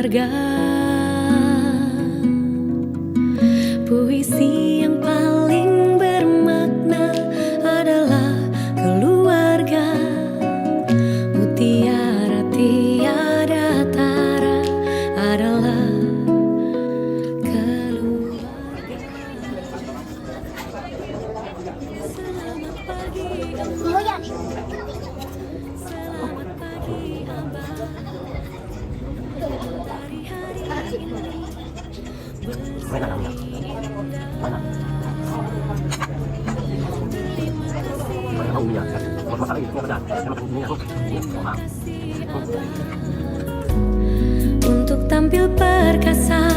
keluarga. Puisi yang paling bermakna adalah keluarga. Mutiara tiada tara adalah keluarga. Selamat pagi Abah. Selamat pagi Abah. Hari-hari ini untuk tampil perkasa